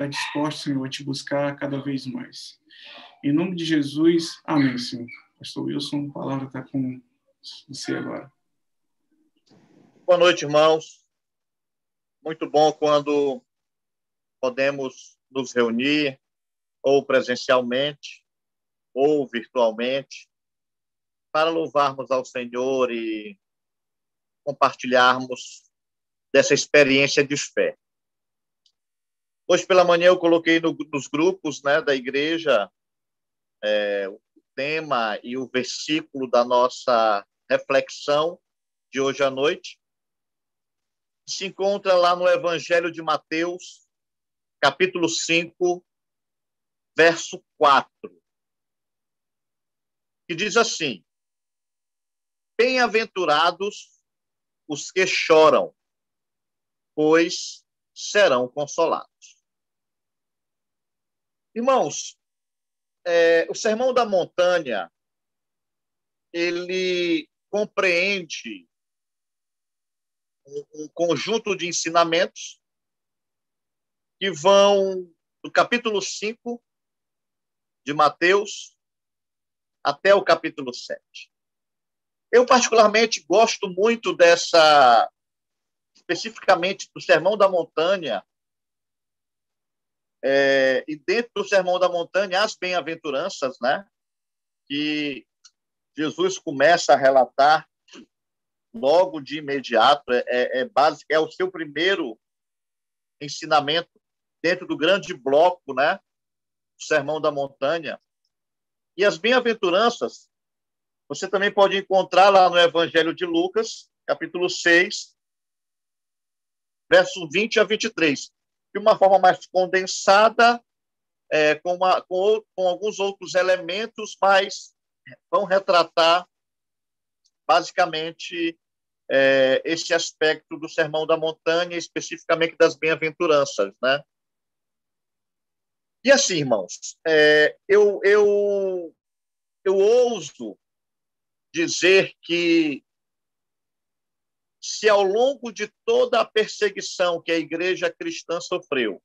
estar dispostos, Senhor, a te buscar cada vez mais. Em nome de Jesus, amém, Senhor. Pastor Wilson, a palavra está com você agora. Boa noite, irmãos. Muito bom quando podemos nos reunir, ou presencialmente, ou virtualmente, para louvarmos ao Senhor e compartilharmos dessa experiência de fé. Hoje pela manhã eu coloquei nos grupos, né, da igreja o tema e o versículo da nossa reflexão de hoje à noite. Se encontra lá no Evangelho de Mateus, capítulo 5, verso 4, que diz assim: Bem-aventurados os que choram, pois serão consolados. Irmãos, o Sermão da Montanha, ele compreende um conjunto de ensinamentos que vão do capítulo 5 de Mateus até o capítulo 7. Eu, particularmente, gosto muito especificamente do Sermão da Montanha, e dentro do Sermão da Montanha, as bem-aventuranças, né, que Jesus começa a relatar logo de imediato, básico, é o seu primeiro ensinamento dentro do grande bloco, né, do Sermão da Montanha. E as bem-aventuranças, você também pode encontrar lá no Evangelho de Lucas, capítulo 6, verso 20 a 23, de uma forma mais condensada, com alguns outros elementos, mas vão retratar basicamente esse aspecto do Sermão da Montanha, especificamente das bem-aventuranças, né? E assim, irmãos, eu ouso dizer que se ao longo de toda a perseguição que a igreja cristã sofreu,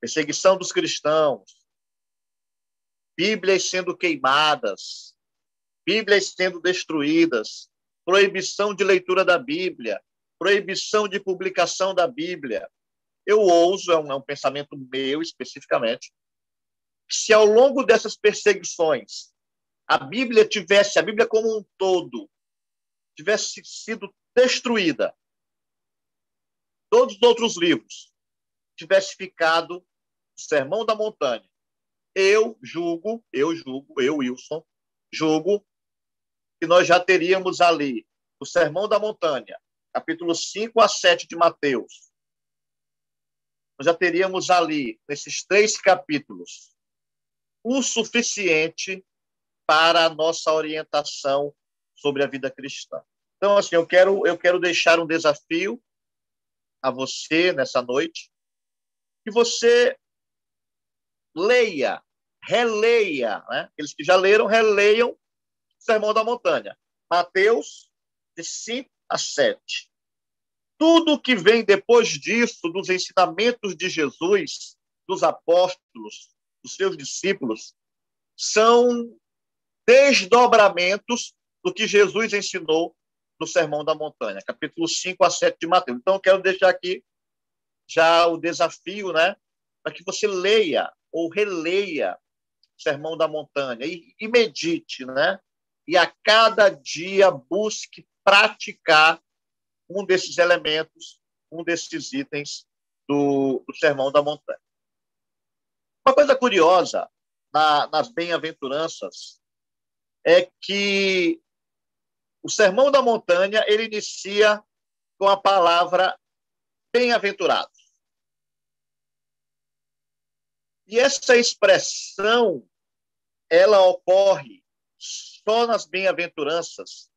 perseguição dos cristãos, Bíblias sendo queimadas, Bíblias sendo destruídas, proibição de leitura da Bíblia, proibição de publicação da Bíblia, eu ouso, é um pensamento meu especificamente, se ao longo dessas perseguições a Bíblia como um todo, tivesse sido destruída, todos os outros livros tivesse ficado o Sermão da Montanha, eu, Wilson, julgo que nós já teríamos ali o Sermão da Montanha, capítulo 5 a 7 de Mateus. Nós já teríamos ali, nesses 3 capítulos, o suficiente para a nossa orientação sobre a vida cristã. Então, assim, eu quero deixar um desafio a você nessa noite, que você releia, né? Aqueles que já leram, releiam o Sermão da Montanha. Mateus, de 5 a 7. Tudo que vem depois disso, dos ensinamentos de Jesus, dos apóstolos, dos seus discípulos, são desdobramentos do que Jesus ensinou no Sermão da Montanha, capítulo 5 a 7 de Mateus. Então, eu quero deixar aqui já o desafio, né, para que você leia ou releia o Sermão da Montanha e medite, né, e a cada dia busque praticar um desses elementos, um desses itens do Sermão da Montanha. Uma coisa curiosa nas bem-aventuranças é que o Sermão da Montanha ele inicia com a palavra bem-aventurado. E essa expressão ela ocorre só nas bem-aventuranças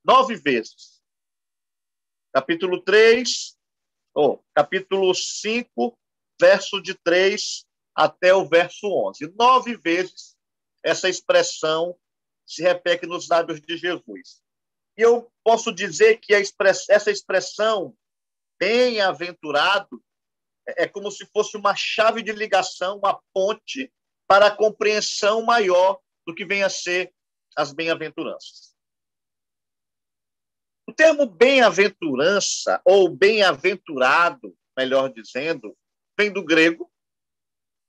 9 vezes. Capítulo 5, verso de 3 até o verso 11. 9 vezes essa expressão se repete nos lábios de Jesus. E eu posso dizer que essa expressão bem-aventurado é como se fosse uma chave de ligação, uma ponte para a compreensão maior do que vem a ser as bem-aventuranças. O termo bem-aventurança, ou bem-aventurado, melhor dizendo, vem do grego,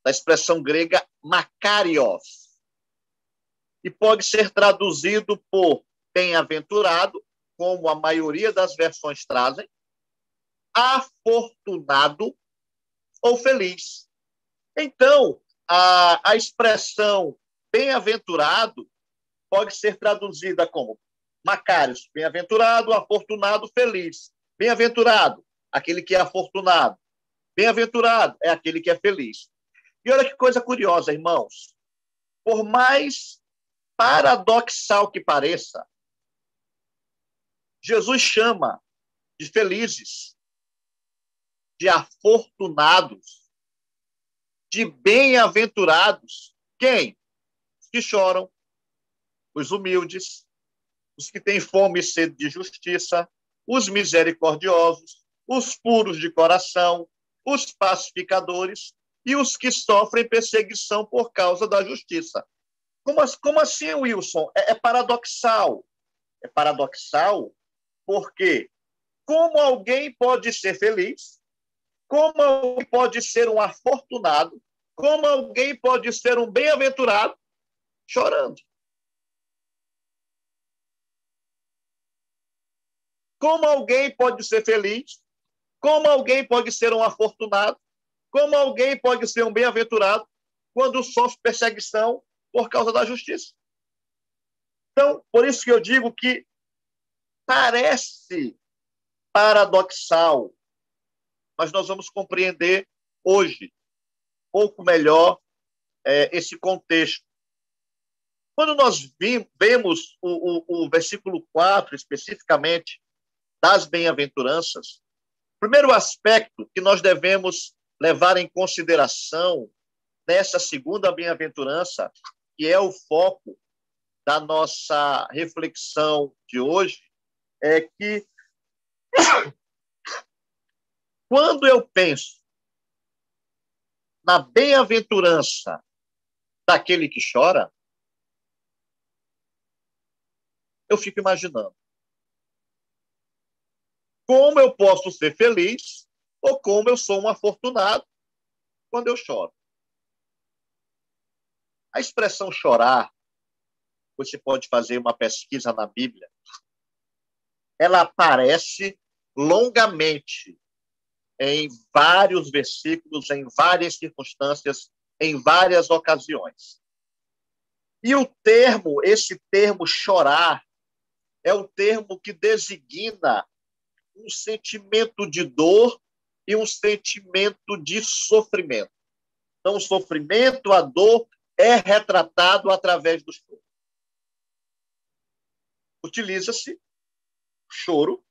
da expressão grega makarios, e pode ser traduzido por bem-aventurado, como a maioria das versões trazem, afortunado ou feliz. Então, a expressão bem-aventurado pode ser traduzida como Macários, bem-aventurado, afortunado, feliz. Bem-aventurado, aquele que é afortunado. Bem-aventurado é aquele que é feliz. E olha que coisa curiosa, irmãos. Por mais paradoxal que pareça, Jesus chama de felizes, de afortunados, de bem-aventurados. Quem? Os que choram, os humildes, os que têm fome e sede de justiça, os misericordiosos, os puros de coração, os pacificadores e os que sofrem perseguição por causa da justiça. Como assim, Wilson? É paradoxal. É paradoxal porque como alguém pode ser feliz, como alguém pode ser um afortunado, como alguém pode ser um bem-aventurado chorando. Como alguém pode ser feliz? Como alguém pode ser um afortunado? Como alguém pode ser um bem-aventurado quando sofre perseguição por causa da justiça? Então, por isso que eu digo que parece paradoxal, mas nós vamos compreender hoje um pouco melhor esse contexto. Quando nós vemos o versículo 4, especificamente, das bem-aventuranças, o primeiro aspecto que nós devemos levar em consideração nessa segunda bem-aventurança, que é o foco da nossa reflexão de hoje, é que quando eu penso na bem-aventurança daquele que chora, eu fico imaginando como eu posso ser feliz ou como eu sou um afortunado quando eu choro. A expressão chorar, você pode fazer uma pesquisa na Bíblia, ela aparece longamente em vários versículos, em várias circunstâncias, em várias ocasiões. E esse termo chorar, é o termo que designa um sentimento de dor e um sentimento de sofrimento. Então, o sofrimento, a dor, é retratado através do choro. Utiliza-se choro,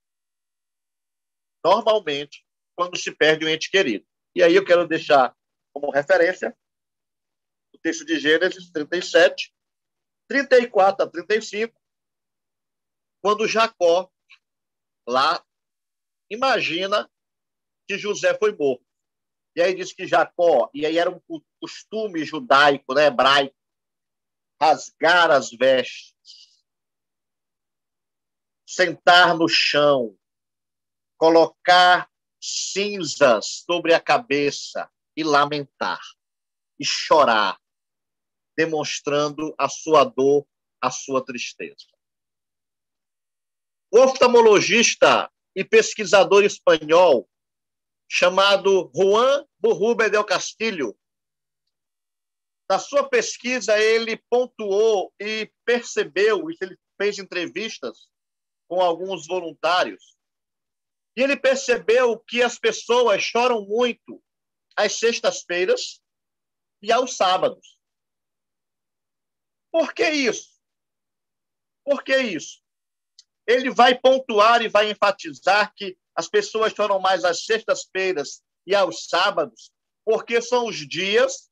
normalmente, quando se perde um ente querido. E aí eu quero deixar como referência o texto de Gênesis 37, 34 a 35, quando Jacó, lá, imagina que José foi morto. E aí diz que Jacó, e aí era um costume judaico, né, hebraico, rasgar as vestes, sentar no chão, colocar cinzas sobre a cabeça e lamentar, e chorar, demonstrando a sua dor, a sua tristeza. O oftalmologista e pesquisador espanhol chamado Juan Burrube del Castillo, na sua pesquisa, ele pontuou e percebeu, ele fez entrevistas com alguns voluntários, e ele percebeu que as pessoas choram muito às sextas-feiras e aos sábados. Por que isso? Por que isso? Ele vai pontuar e vai enfatizar que as pessoas choram mais às sextas-feiras e aos sábados, porque são os dias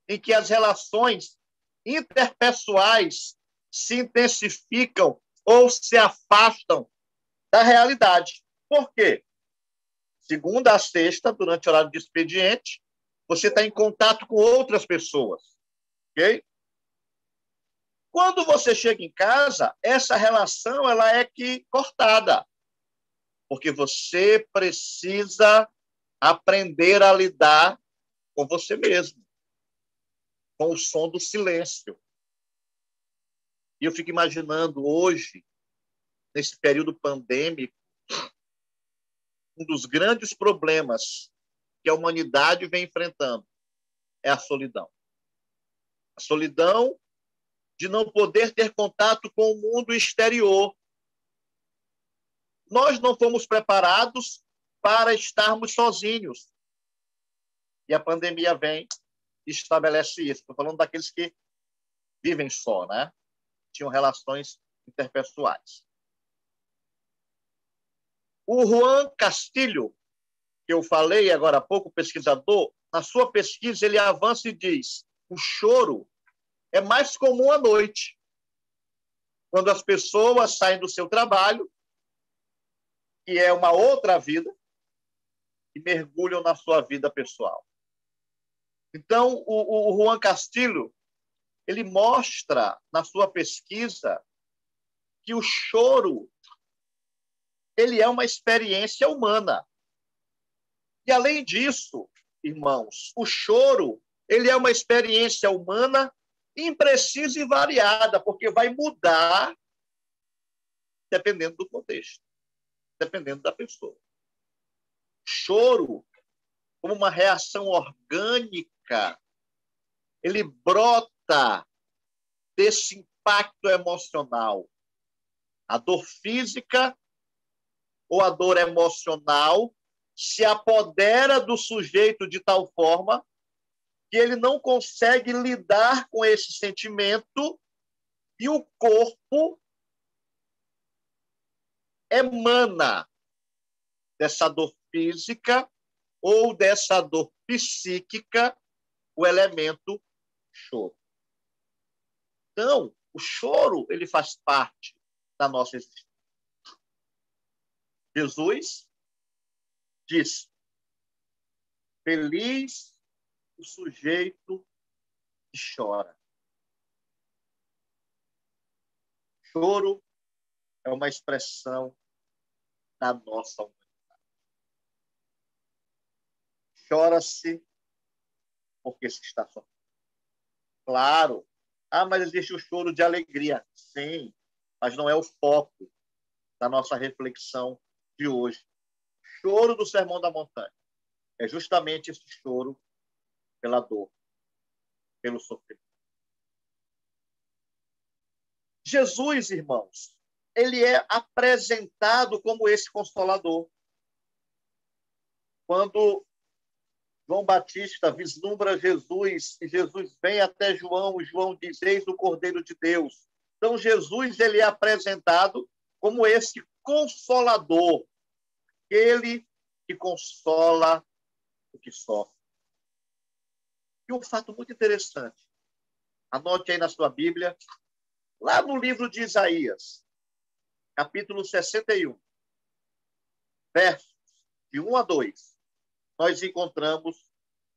em que as relações interpessoais se intensificam ou se afastam da realidade. Por quê? segunda a sexta, durante o horário de expediente, você está em contato com outras pessoas, ok? Quando você chega em casa, essa relação ela é cortada, porque você precisa aprender a lidar com você mesmo, com o som do silêncio. E eu fico imaginando hoje, nesse período pandêmico, um dos grandes problemas que a humanidade vem enfrentando é a solidão. A solidão de não poder ter contato com o mundo exterior. Nós não fomos preparados para estarmos sozinhos. E a pandemia vem e estabelece isso. Estou falando daqueles que vivem só, né? Tinham relações interpessoais. O Juan Castilho, que eu falei agora há pouco, pesquisador, na sua pesquisa ele avança e diz: o choro é mais comum à noite, quando as pessoas saem do seu trabalho, que é uma outra vida, e mergulham na sua vida pessoal. Então, o Juan Castilho, ele mostra na sua pesquisa que o choro ele é uma experiência humana. E, além disso, irmãos, o choro ele é uma experiência humana imprecisa e variada, porque vai mudar dependendo do contexto, dependendo da pessoa. Choro, como uma reação orgânica, ele brota desse impacto emocional. A dor física ou a dor emocional se apodera do sujeito de tal forma que ele não consegue lidar com esse sentimento e o corpo emana dessa dor física ou dessa dor psíquica o elemento choro. Então, o choro ele faz parte da nossa existência. Jesus diz: feliz o sujeito que chora. Choro é uma expressão da nossa humanidade. Chora-se porque se está sofrendo. Claro. Mas existe o choro de alegria. Sim, mas não é o foco da nossa reflexão de hoje. O choro do Sermão da Montanha é justamente esse choro pela dor, pelo sofrimento. Jesus, irmãos, ele é apresentado como esse consolador. Quando João Batista vislumbra Jesus e Jesus vem até João, e João diz: eis o Cordeiro de Deus. Então, Jesus ele é apresentado como esse consolador, ele que consola o que sofre. E um fato muito interessante, anote aí na sua Bíblia, lá no livro de Isaías, capítulo 61, versos de 1 a 2, nós encontramos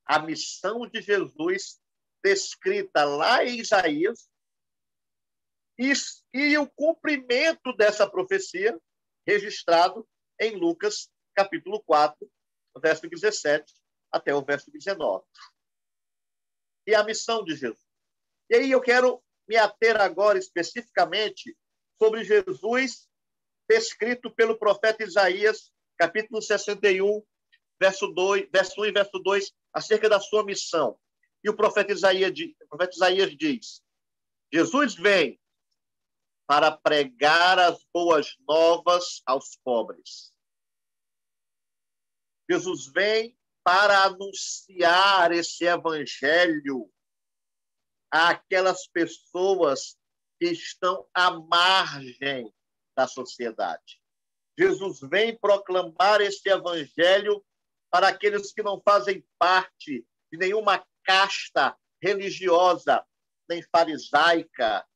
a missão de Jesus descrita lá em Isaías e o cumprimento dessa profecia registrado em Lucas, capítulo 4, verso 17 até o verso 19. E a missão de Jesus. E aí eu quero me ater agora especificamente sobre Jesus descrito pelo profeta Isaías, capítulo 61, verso 1 e verso 2, acerca da sua missão. E o profeta Isaías diz: Jesus vem para pregar as boas novas aos pobres. Jesus vem para anunciar esse evangelho àquelas pessoas que estão à margem da sociedade. Jesus vem proclamar esse evangelho para aqueles que não fazem parte de nenhuma casta religiosa, nem farisaica,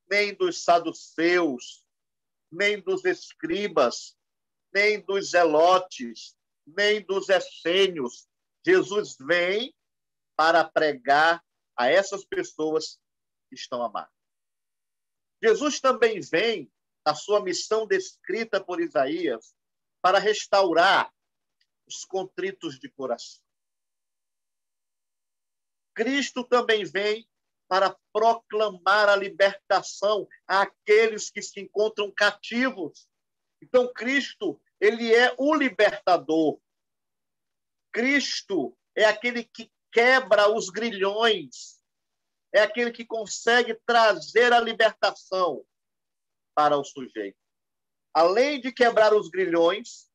nem dos saduceus, nem dos escribas, nem dos zelotes, nem dos essênios. Jesus vem para pregar a essas pessoas que estão amargas. Jesus também vem, na sua missão descrita por Isaías, para restaurar os contritos de coração. Cristo também vem para proclamar a libertação àqueles que se encontram cativos. Então, Cristo, ele é o libertador. Cristo é aquele que quebra os grilhões, é aquele que consegue trazer a libertação para o sujeito. Além de quebrar os grilhões,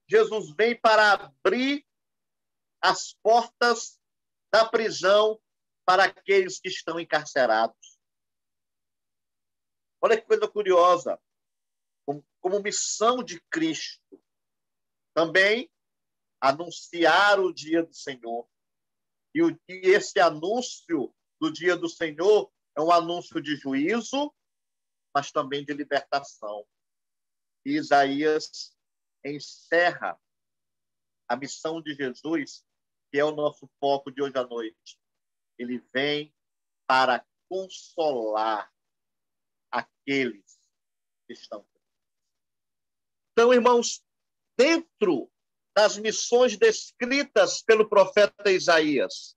Jesus vem para abrir as portas da prisão para aqueles que estão encarcerados. Olha que coisa curiosa. Como missão de Cristo, também anunciar o dia do Senhor. E esse anúncio do dia do Senhor é um anúncio de juízo, mas também de libertação. E Isaías encerra a missão de Jesus, que é o nosso foco de hoje à noite. Ele vem para consolar aqueles que estão. Então, irmãos, dentro das missões descritas pelo profeta Isaías,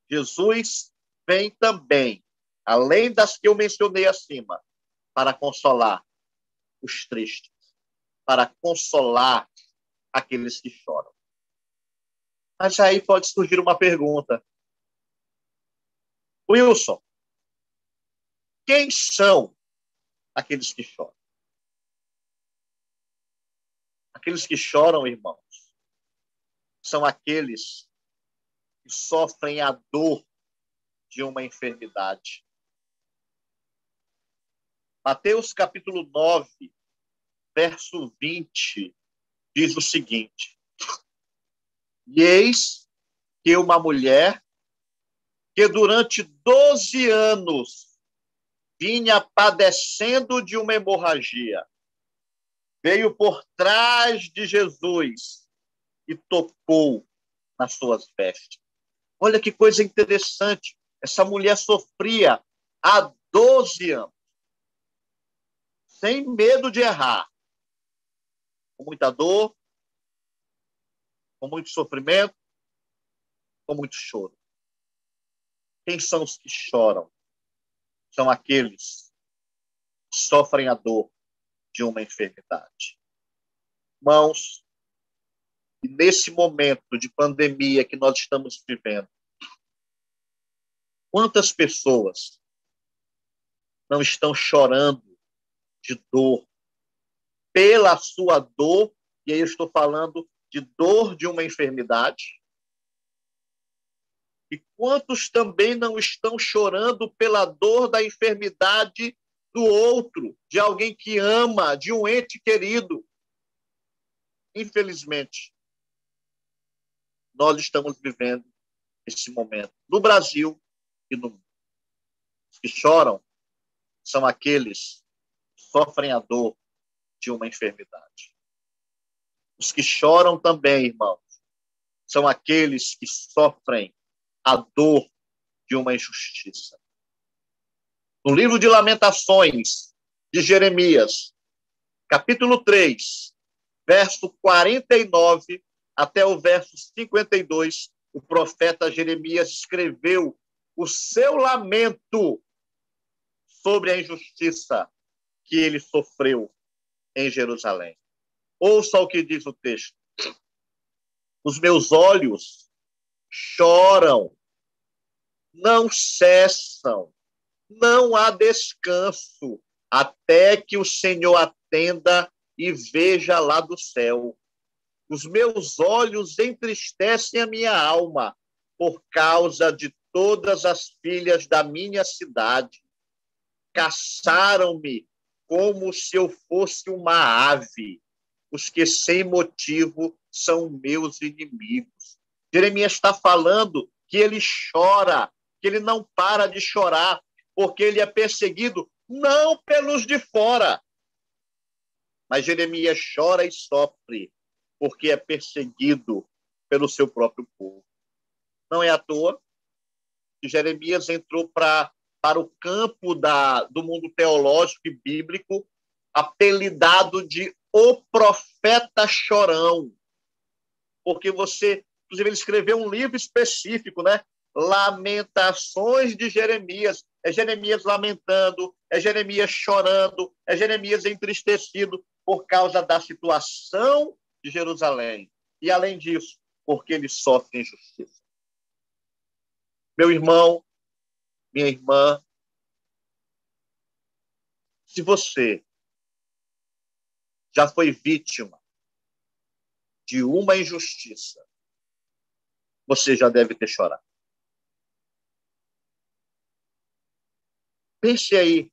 Jesus vem também, além das que eu mencionei acima, para consolar os tristes, para consolar aqueles que choram. Mas aí pode surgir uma pergunta. Wilson, quem são aqueles que choram? Aqueles que choram, irmãos, são aqueles que sofrem a dor de uma enfermidade. Mateus capítulo 9, verso 20, diz o seguinte: E eis que uma mulher que durante 12 anos vinha padecendo de uma hemorragia, veio por trás de Jesus e tocou nas suas vestes. Olha que coisa interessante. Essa mulher sofria há 12 anos, sem medo de errar, com muita dor, com muito sofrimento, com muito choro. Quem são os que choram? São aqueles que sofrem a dor de uma enfermidade. Irmãos, e nesse momento de pandemia que nós estamos vivendo, quantas pessoas não estão chorando de dor, pela sua dor, e aí eu estou falando de dor de uma enfermidade, e quantos também não estão chorando pela dor da enfermidade do outro, de alguém que ama, de um ente querido. Infelizmente, nós estamos vivendo esse momento no Brasil e no mundo. Os que choram são aqueles que sofrem a dor de uma enfermidade. Os que choram também, irmãos, são aqueles que sofrem a dor de uma injustiça. No livro de Lamentações, de Jeremias, capítulo 3, verso 49 até o verso 52, o profeta Jeremias escreveu o seu lamento sobre a injustiça que ele sofreu em Jerusalém. Ouça o que diz o texto. Os meus olhos choram, não cessam, não há descanso, até que o Senhor atenda e veja lá do céu. Os meus olhos entristecem a minha alma por causa de todas as filhas da minha cidade. Caçaram-me como se eu fosse uma ave. Os que sem motivo são meus inimigos. Jeremias está falando que ele chora, que ele não para de chorar, porque ele é perseguido não pelos de fora. Mas Jeremias chora e sofre porque é perseguido pelo seu próprio povo. Não é à toa que Jeremias entrou para o campo do mundo teológico e bíblico, apelidado de o profeta chorão, porque inclusive, ele escreveu um livro específico, né? Lamentações de Jeremias. É Jeremias lamentando, é Jeremias chorando, é Jeremias entristecido por causa da situação de Jerusalém. E, além disso, porque ele sofre injustiça. Meu irmão, minha irmã, se você já foi vítima de uma injustiça, você já deve ter chorado. Pense aí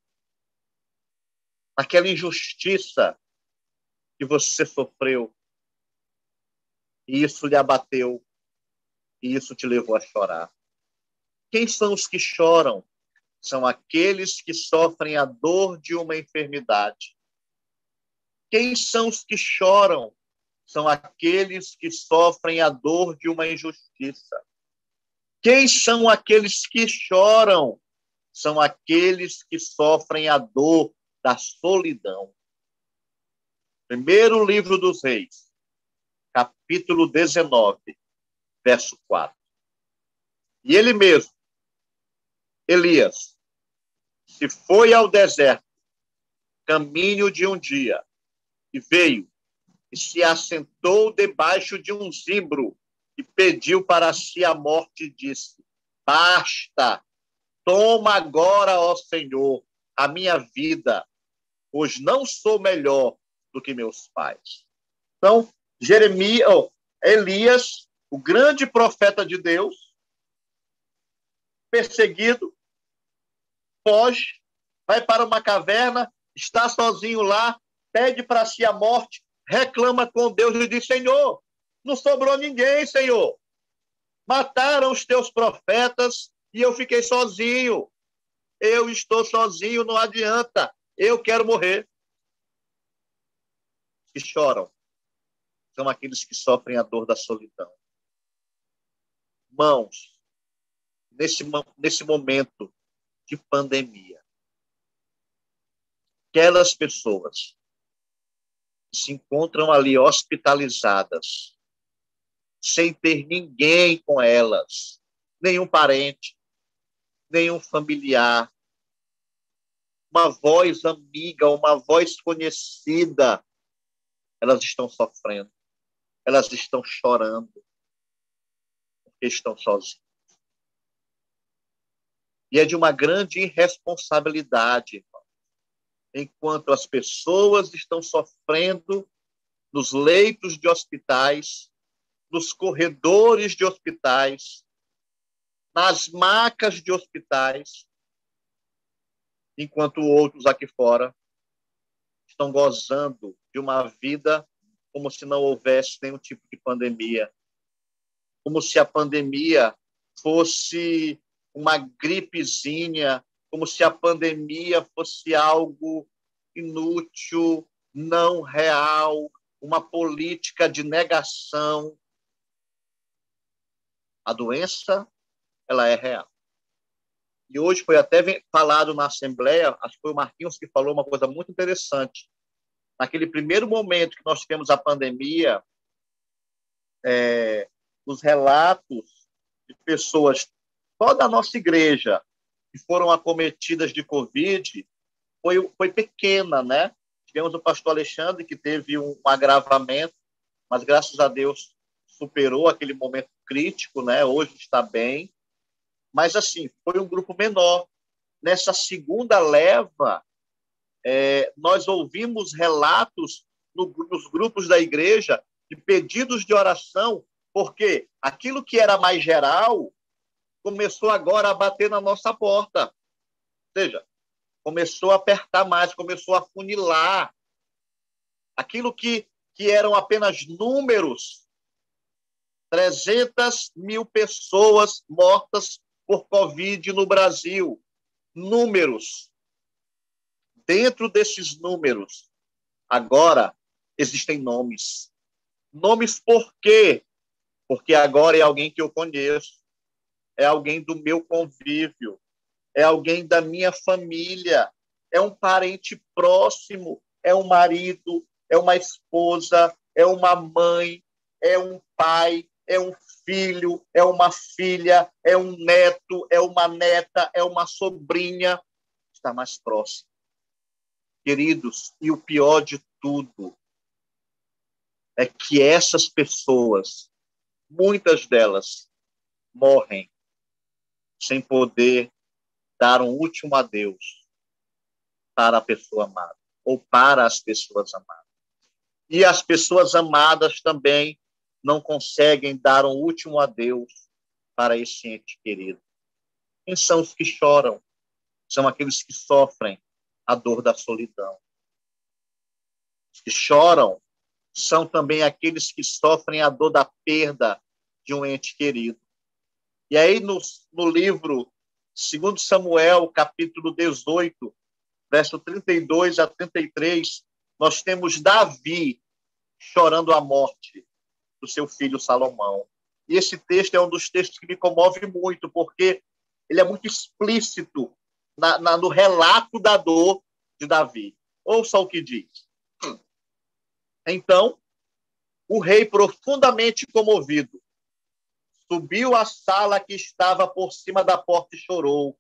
naquela injustiça que você sofreu, e isso lhe abateu, e isso te levou a chorar. Quem são os que choram? São aqueles que sofrem a dor de uma enfermidade. Quem são os que choram? São aqueles que sofrem a dor de uma injustiça. Quem são aqueles que choram? São aqueles que sofrem a dor da solidão. Primeiro livro dos Reis, capítulo 19, verso 4. E ele mesmo, Elias, se foi ao deserto, caminho de um dia, e veio, e se assentou debaixo de um zimbro, e pediu para si a morte, e disse: basta, toma agora, ó Senhor, a minha vida, pois não sou melhor do que meus pais. Então, Elias, o grande profeta de Deus, perseguido, foge, vai para uma caverna, está sozinho lá, pede para si a morte, reclama com Deus e diz: Senhor, não sobrou ninguém, Senhor. Mataram os teus profetas e eu fiquei sozinho. Eu estou sozinho, não adianta. Eu quero morrer. Que choram são aqueles que sofrem a dor da solidão. Irmãos, nesse momento de pandemia, aquelas pessoas que se encontram ali hospitalizadas, sem ter ninguém com elas, nenhum parente, nenhum familiar, uma voz amiga, uma voz conhecida, elas estão sofrendo, elas estão chorando, porque estão sozinhas. E é de uma grande irresponsabilidade, irmão, enquanto as pessoas estão sofrendo nos leitos de hospitais, nos corredores de hospitais, nas macas de hospitais, enquanto outros aqui fora estão gozando de uma vida como se não houvesse nenhum tipo de pandemia, como se a pandemia fosse uma gripezinha, como se a pandemia fosse algo inútil, não real, uma política de negação. A doença, ela é real. E hoje foi até falado na Assembleia, acho que foi o Marquinhos que falou uma coisa muito interessante. Naquele primeiro momento que nós tivemos a pandemia, os relatos de pessoas só da nossa igreja que foram acometidas de Covid foi pequena, né? Tivemos o pastor Alexandre, que teve um agravamento, mas, graças a Deus, superou aquele momento crítico, né? Hoje está bem. Mas, assim, foi um grupo menor. Nessa segunda leva, nós ouvimos relatos nos grupos da igreja de pedidos de oração, porque aquilo que era mais geral começou agora a bater na nossa porta. Ou seja, começou a apertar mais, começou a funilar. Aquilo que eram apenas números, 300 mil pessoas mortas por Covid no Brasil. Números. Dentro desses números, agora existem nomes. Nomes por quê? Porque agora é alguém que eu conheço, é alguém do meu convívio, é alguém da minha família, é um parente próximo, é um marido, é uma esposa, é uma mãe, é um pai, é um filho, é uma filha, é um neto, é uma neta, é uma sobrinha, está mais próximo. Queridos, e o pior de tudo é que essas pessoas, muitas delas, morrem sem poder dar um último adeus para a pessoa amada, ou para as pessoas amadas. E as pessoas amadas também não conseguem dar um último adeus para esse ente querido. Quem são os que choram? São aqueles que sofrem a dor da solidão. Os que choram são também aqueles que sofrem a dor da perda de um ente querido. E aí, no livro 2 Samuel, capítulo 18, verso 32 a 33, nós temos Davi chorando a morte do seu filho Salomão. E esse texto é um dos textos que me comove muito, porque ele é muito explícito no relato da dor de Davi. Ouça o que diz. Então, o rei, profundamente comovido, subiu à sala que estava por cima da porta e chorou.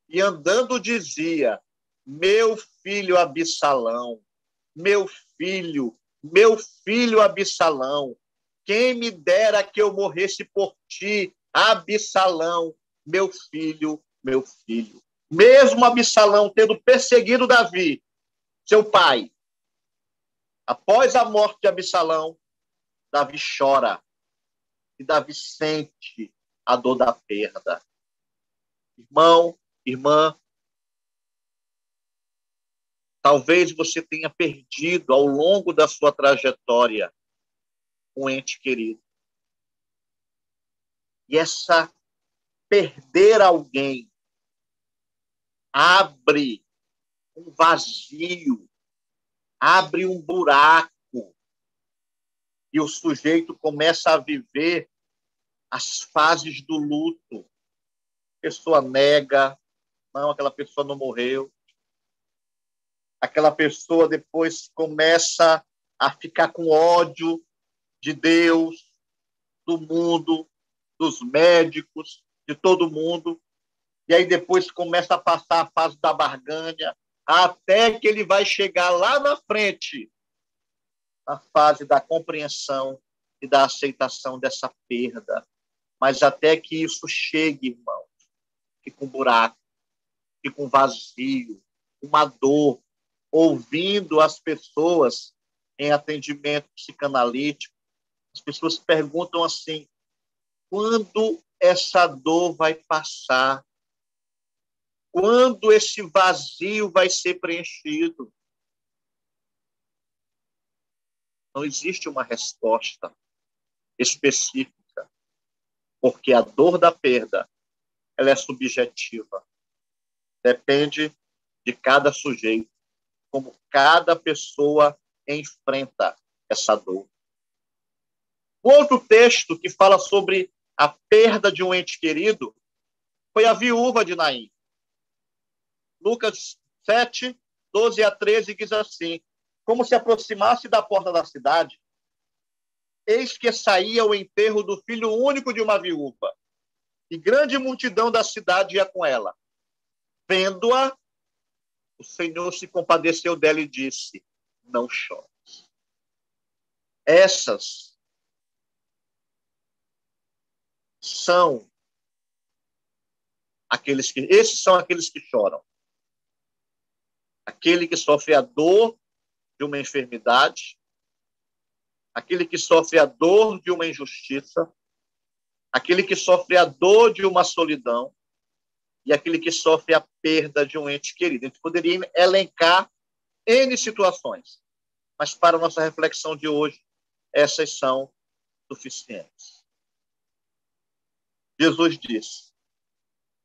E andando dizia: meu filho Absalão, meu filho Absalão, quem me dera que eu morresse por ti, Absalão, meu filho, meu filho. Mesmo Absalão tendo perseguido Davi, seu pai, após a morte de Absalão, Davi chora. E Davi sente a dor da perda. Irmão, irmã, talvez você tenha perdido ao longo da sua trajetória um ente querido. E essa perder alguém abre um vazio, abre um buraco, e o sujeito começa a viver as fases do luto. A pessoa nega, não, aquela pessoa não morreu. Aquela pessoa depois começa a ficar com ódio de Deus, do mundo, dos médicos, de todo mundo. E aí depois começa a passar a fase da barganha, até que ele vai chegar lá na frente, na fase da compreensão e da aceitação dessa perda. Mas até que isso chegue, irmão, fica um buraco, fica um vazio, uma dor, ouvindo as pessoas em atendimento psicanalítico. As pessoas perguntam assim: quando essa dor vai passar? Quando esse vazio vai ser preenchido? Não existe uma resposta específica, porque a dor da perda, ela é subjetiva. Depende de cada sujeito, como cada pessoa enfrenta essa dor. O outro texto que fala sobre a perda de um ente querido foi a viúva de Naim. Lucas 7, 12 a 13 diz assim: como se aproximasse da porta da cidade, eis que saía o enterro do filho único de uma viúva, e grande multidão da cidade ia com ela. Vendo-a, o Senhor se compadeceu dela e disse: não chores. Esses são aqueles que choram. Aquele que sofre a dor de uma enfermidade, aquele que sofre a dor de uma injustiça, aquele que sofre a dor de uma solidão e aquele que sofre a perda de um ente querido. A gente poderia elencar N situações, mas para a nossa reflexão de hoje, essas são suficientes. Jesus disse: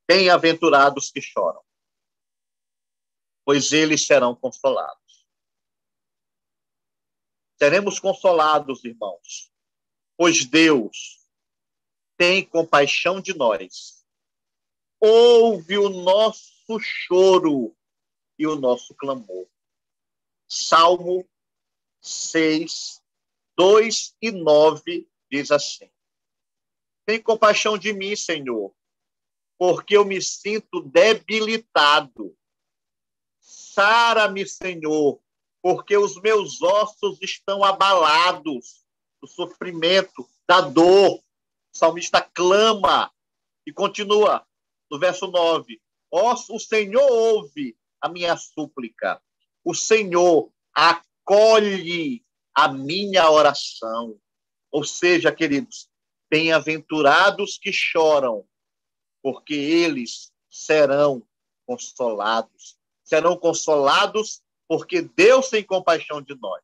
bem-aventurados que choram, pois eles serão consolados. Seremos consolados, irmãos, pois Deus tem compaixão de nós, ouve o nosso choro e o nosso clamor. Salmo 6, 2 e 9 diz assim: tem compaixão de mim, Senhor, porque eu me sinto debilitado. Sara-me, Senhor, porque os meus ossos estão abalados do sofrimento, da dor. O salmista clama e continua no verso 9. O Senhor ouve a minha súplica. O Senhor acolhe a minha oração. Ou seja, queridos, bem-aventurados que choram, porque eles serão consolados. Serão consolados porque Deus tem compaixão de nós.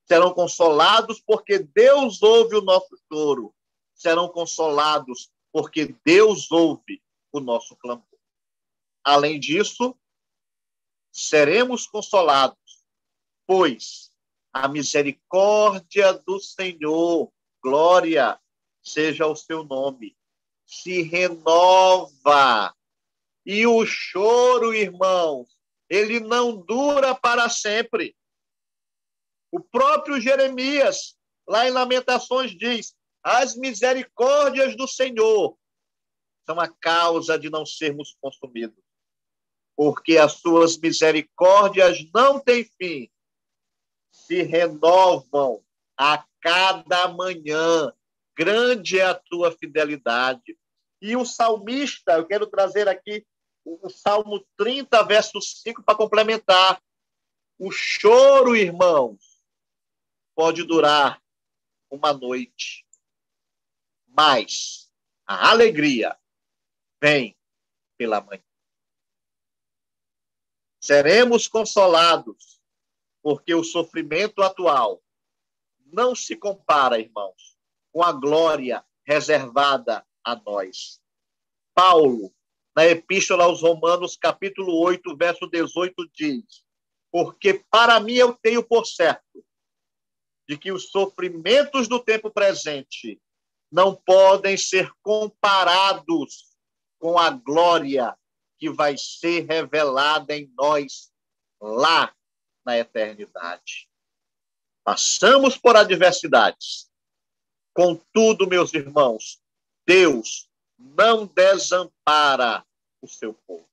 Serão consolados porque Deus ouve o nosso choro. Serão consolados porque Deus ouve o nosso clamor. Além disso, seremos consolados, pois a misericórdia do Senhor, glória seja o seu nome, se renova. E o choro, irmãos, ele não dura para sempre. O próprio Jeremias, lá em Lamentações, diz: as misericórdias do Senhor são a causa de não sermos consumidos, porque as suas misericórdias não têm fim, se renovam a cada manhã. Grande é a tua fidelidade. E o salmista, eu quero trazer aqui o Salmo 30, verso 5, para complementar. O choro, irmãos, pode durar uma noite, mas a alegria vem pela manhã. Seremos consolados, porque o sofrimento atual não se compara, irmãos, com a glória reservada a nós. Paulo, na Epístola aos Romanos, capítulo 8, verso 18, diz: porque para mim eu tenho por certo de que os sofrimentos do tempo presente não podem ser comparados com a glória que vai ser revelada em nós lá na eternidade. Passamos por adversidades. Contudo, meus irmãos, Deus não desampara o seu povo.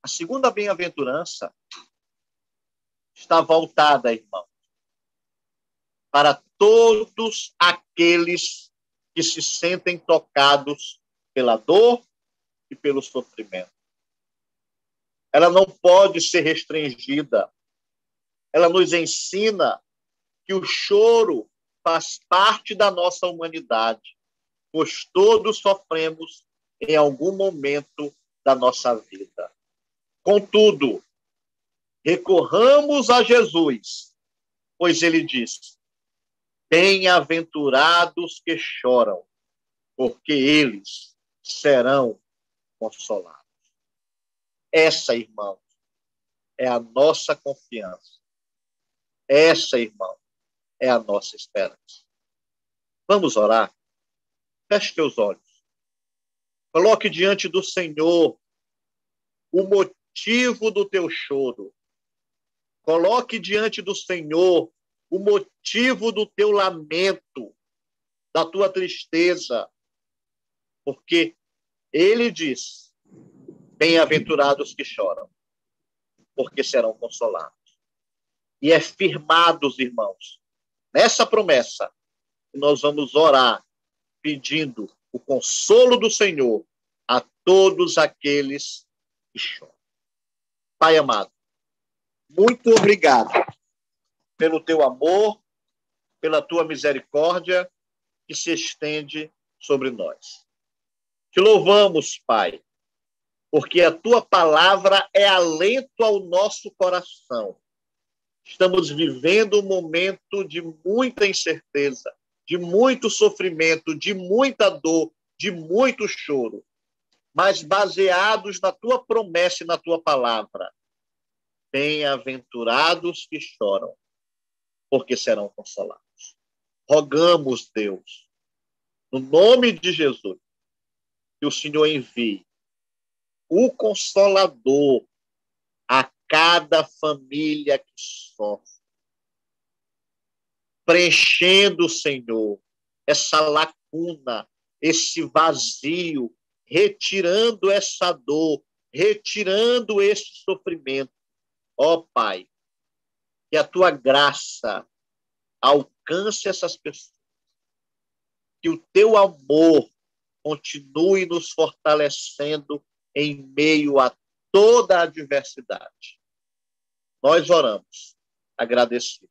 A segunda bem-aventurança está voltada, irmão, para todos aqueles que se sentem tocados pela dor e pelo sofrimento. Ela não pode ser restringida. Ela nos ensina que o choro faz parte da nossa humanidade, pois todos sofremos em algum momento da nossa vida. Contudo, recorramos a Jesus, pois ele diz: bem-aventurados que choram, porque eles serão consolados. Essa, irmão, é a nossa confiança. Essa, irmão, é a nossa esperança. Vamos orar? Feche teus olhos. Coloque diante do Senhor o motivo do teu choro. Coloque diante do Senhor o motivo do teu lamento, da tua tristeza, porque ele diz: bem-aventurados que choram, porque serão consolados. E é firmados, irmãos, nessa promessa, que nós vamos orar pedindo o consolo do Senhor a todos aqueles que choram. Pai amado, muito obrigado pelo teu amor, pela tua misericórdia que se estende sobre nós. Te louvamos, Pai, porque a tua palavra é alento ao nosso coração. Estamos vivendo um momento de muita incerteza, de muito sofrimento, de muita dor, de muito choro, mas baseados na tua promessa e na tua palavra. Bem-aventurados que choram, porque serão consolados. rogamos, Deus, no nome de Jesus, que o Senhor envie o Consolador a cada família que sofre, preenchendo, Senhor, essa lacuna, esse vazio, retirando essa dor, retirando esse sofrimento. Ó Pai, que a tua graça alcance essas pessoas, que o teu amor continue nos fortalecendo em meio a toda a adversidade. Nós oramos, agradecidos.